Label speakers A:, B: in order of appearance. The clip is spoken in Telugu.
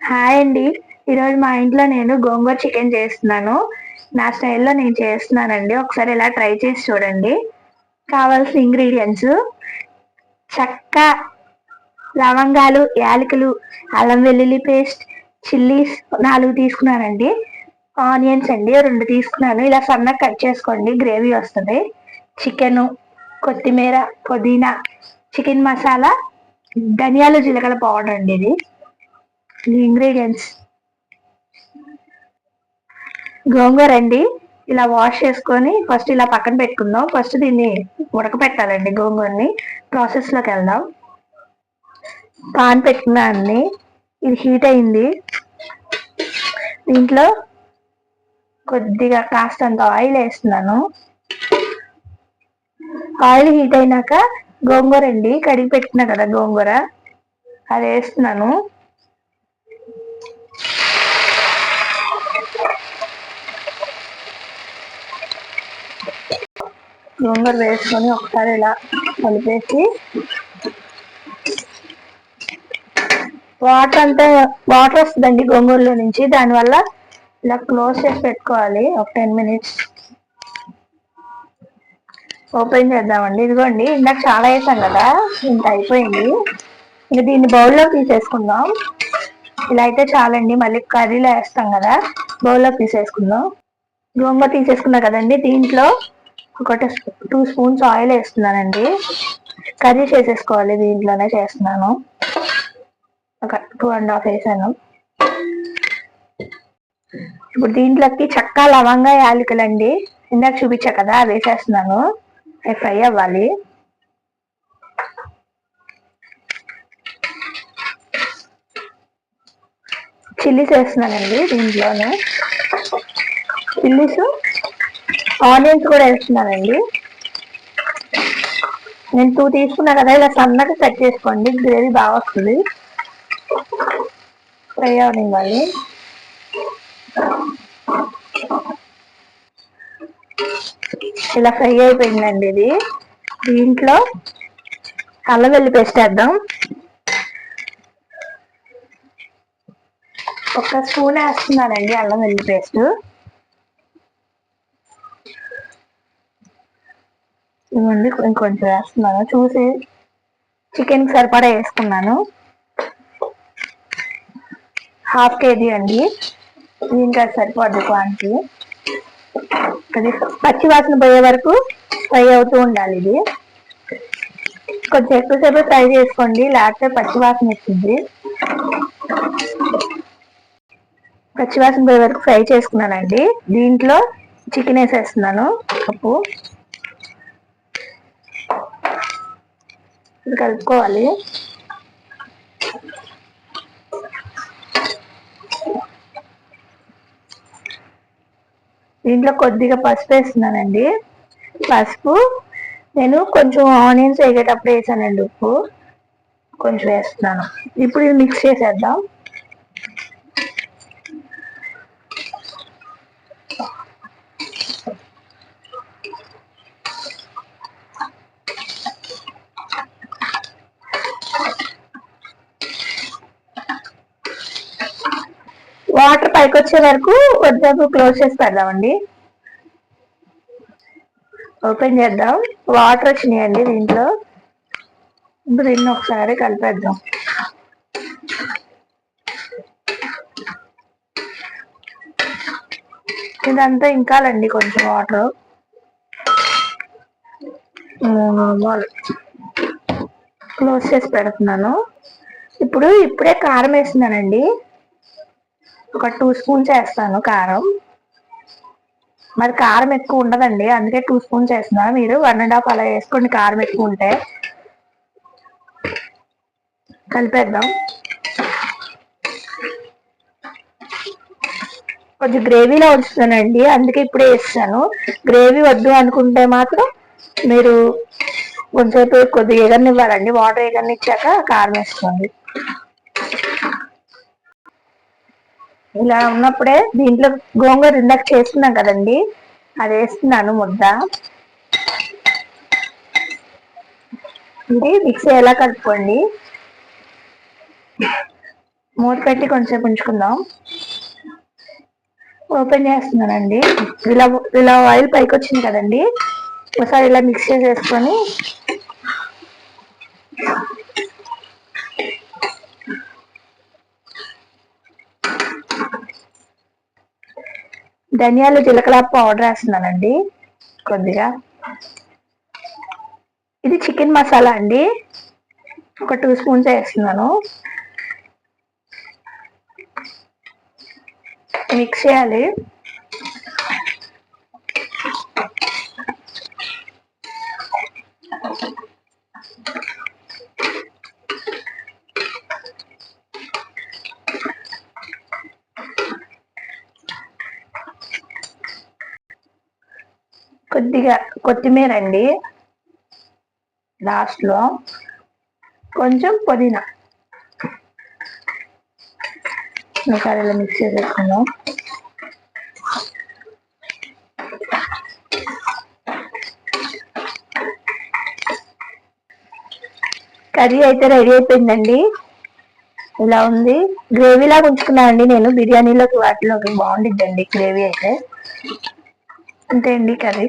A: హాయ్ అండి. ఈరోజు మా ఇంట్లో నేను గోంగూర చికెన్ చేస్తున్నాను. నా స్టైల్లో నేను చేస్తున్నానండి. ఒకసారి ఇలా ట్రై చేసి చూడండి. కావాల్సిన ఇంగ్రీడియంట్స్: చెక్క, లవంగాలు, యాలకులు, అల్లం వెల్లుల్లి పేస్ట్, చిల్లీస్ 4 తీసుకున్నానండి. ఆనియన్స్ అండి 2 తీసుకున్నాను. ఇలా సన్నగా కట్ చేసుకోండి, గ్రేవీ వస్తుంది. చికెను, కొత్తిమీర, పుదీనా, చికెన్ మసాలా, ధనియాలు జీలకర్ర పౌడర్ అండి. ఇది ఇంగ్రీడియంట్స్: గోంగూర అండి. ఇలా వాష్ చేసుకొని ఫస్ట్ ఇలా పక్కన పెట్టుకుందాం. ఫస్ట్ దీన్ని ఉడకపెట్టాలండి. గోంగూరని ప్రాసెస్ లోకి వెళ్దాం. పాన్ పెట్టుకున్నా అండి, ఇది హీట్ అయింది. దీంట్లో కొద్దిగా కాస్తంత ఆయిల్ వేస్తున్నాను. ఆయిల్ హీట్ అయినాక గోంగూర అండి, కడిగి పెట్టుకున్నా కదా గోంగూర, అది వేస్తున్నాను. గోంగూర వేసుకొని ఒకసారి ఇలా కలిపేసి, వాటర్ వస్తుందండి గోంగూరలో నుంచి. దానివల్ల ఇలా క్లోజ్ చేసి పెట్టుకోవాలి. ఒక 10 మినిట్స్. ఓపెన్ చేద్దామండి. ఇదిగోండి, ఇందాక చాలా వేసాం కదా, ఇంత అయిపోయింది. ఇంకా దీన్ని బౌల్లో తీసేసుకుందాం. ఇలా అయితే చాలండి, మళ్ళీ కర్రీలో వేస్తాం కదా. బౌల్లో తీసేసుకుందాం. గోంగూర తీసేసుకున్నా కదండి, దీంట్లో ఒక 2 స్పూన్స్ ఆయిల్ వేస్తున్నానండి. కర్రీ చేసేసుకోవాలి, దీంట్లోనే చేస్తున్నాను. ఒక 2.5 వేసాను. ఇప్పుడు దీంట్లోకి చెక్క, లవంగా, యాలకులండి ఇందాక చూపించా కదా, అవి వేసేస్తున్నాను. అవి ఫ్రై అవ్వాలి. చిల్లీస్ వేస్తున్నానండి దీంట్లోనే. చిల్లీస్, ఆనియన్స్ కూడా వేస్తున్నానండి. నేను 2 తీసుకున్నా కదా, ఇలా సన్నగా కట్ చేసుకోండి, గ్రేవీ బాగా వస్తుంది. ఫ్రై అవనివ్వాలి. ఇలా ఫ్రై అయిపోయిందండి ఇది. దీంట్లో అల్లం వెల్లుల్లి పేస్ట్ వేద్దాం. 1 స్పూన్ వేస్తున్నానండి అల్లం వెల్లుల్లి పేస్ట్. ఇవ్వండి, ఇంకొంచెం వేస్తున్నాను. చూసి చికెన్ సరిపడా వేసుకున్నాను. 1/2 kg అండి, దీనికి అది సరిపోద్ది క్వాంటిటీ. అది పచ్చి వాసన పోయే వరకు ఫ్రై అవుతూ ఉండాలి. ఇది కొంచెం ఎక్కువసేపు ఫ్రై చేసుకోండి, లేకపోతే పచ్చి వాసన వచ్చింది. పచ్చివాసన పోయే వరకు ఫ్రై చేసుకున్నానండి. దీంట్లో చికెన్ వేసేస్తున్నాను. కప్పు ఇది కలుపుకోవాలి. దీంట్లో కొద్దిగా పసుపు వేస్తున్నానండి. పసుపు నేను కొంచెం ఆనియన్స్ వేగేటప్పుడు వేసానండి. ఉప్పు కొంచెం వేస్తున్నాను. ఇప్పుడు ఇది మిక్స్ చేసేద్దాం. వాటర్ పైకి వచ్చే వరకు కొద్దిసేపు క్లోజ్ చేసి పెడదామండి. ఓపెన్ చేద్దాం. వాటర్ వచ్చినాయండి దీంట్లో. ఇప్పుడు దీన్ని ఒకసారి కలిపేద్దాం. ఇదంతా ఇంకాలండి కొంచెం వాటర్. క్లోజ్ చేసి పెడుతున్నాను. ఇప్పుడే కారం వేస్తున్నానండి. ఒక 2 స్పూన్స్ వేస్తాను కారం. మరి కారం ఎక్కువ ఉండదండి, అందుకే 2 స్పూన్స్ వేస్తున్నా. మీరు 1.5 అలా వేసుకోండి, కారం ఎక్కువ ఉంటే. కలిపేద్దాం. కొంచెం గ్రేవీలో వస్తానండి, అందుకే ఇప్పుడే వేస్తాను. గ్రేవీ వద్దు అనుకుంటే మాత్రం మీరు కొంచెంసేపు కొద్దిగా ఎగరనివ్వాలండి. వాటర్ ఎగరనిచ్చాక కారం వేసుకోండి. ఇలా ఉన్నప్పుడే దీంట్లో గోంగూర ఇందాక చేసుకున్నాం కదండి, అది వేస్తున్నాను ముద్ద. ఇది మిక్స్ అయ్యేలా కలుపుకోండి. మూత పెట్టి కొంచెంసేపు ఉంచుకుందాం. ఓపెన్ చేస్తున్నానండి. ఇలా ఇలా ఆయిల్ పైకి వచ్చింది కదండి, ఒకసారి ఇలా మిక్స్ చేసేసుకొని ధనియాలు జీలకర్ర పౌడర్ వేస్తున్నానండి కొద్దిగా. ఇది చికెన్ మసాలా అండి, ఒక 2 స్పూన్స్ వేస్తున్నాను. మిక్స్ చేయాలి. కొద్దిగా కొత్తిమీర అండి, లాస్ట్లో కొంచెం పుదీనా. ఒకసారి ఇలా మిక్స్ చేసేసుకుందాం. కర్రీ అయితే రెడీ అయిపోయిందండి. ఇలా ఉంది, గ్రేవీ లాగా ఉంచుకున్నానండి నేను. బిర్యానీలోకి వాటిలోకి బాగుండిద్దండి గ్రేవీ అయితే. అంతే అండి కర్రీ.